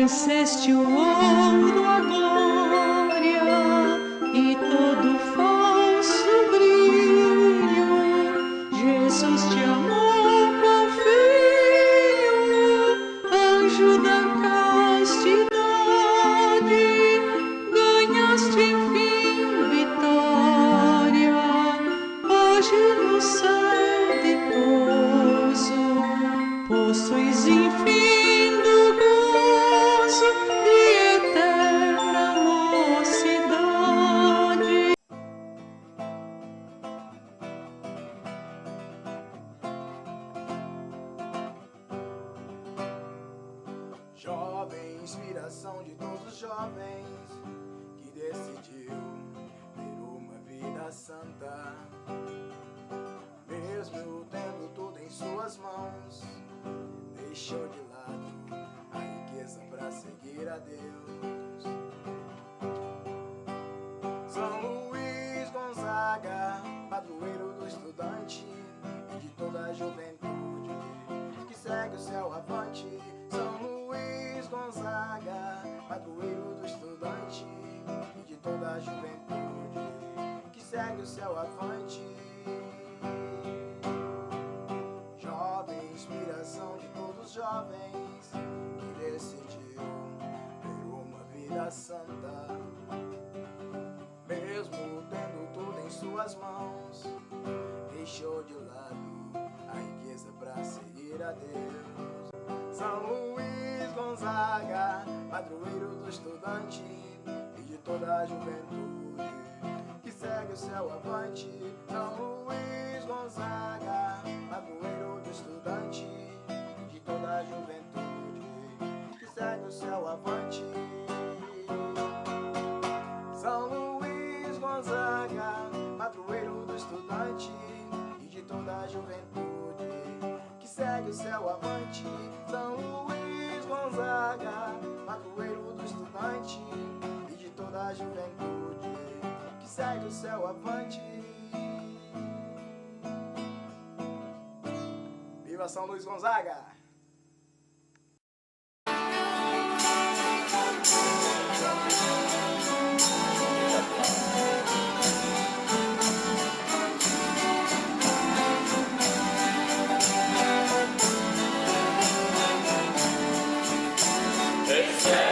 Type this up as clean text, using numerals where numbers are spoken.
trouxeste o ouro, a glória e todo falso brilho. Jesus te amou com filho, anjo da castidade, ganhaste enfim vitória, hoje no céu ditoso, possuis enfim do gozo de eterna mocidade. Jovem, inspiração de todos os jovens que decidiu ter uma vida santa, mesmo tendo tudo em suas mãos, deixou de lado a riqueza para seguir a Deus. São Luís Gonzaga, padroeiro do estudante e de toda a juventude que segue o céu avante. São Luís Gonzaga, padroeiro do estudante e de toda a juventude que segue o céu avante. Jovem, inspiração de todos os jovens que decidiu ter uma vida santa, mesmo tendo tudo em suas mãos, deixou de lado a riqueza para seguir a Deus. São Luís Gonzaga, padroeiro do estudante e de toda a juventude que segue o céu avante. São Luís Gonzaga, padroeiro do estudante e de toda a juventude que segue o céu avante. São Luís Gonzaga, padroeiro do estudante e de toda a juventude que segue o céu avante. São Luís Gonzaga, padroeiro do estudante e de toda a juventude que segue o céu avante. Viva São Luís Gonzaga! It's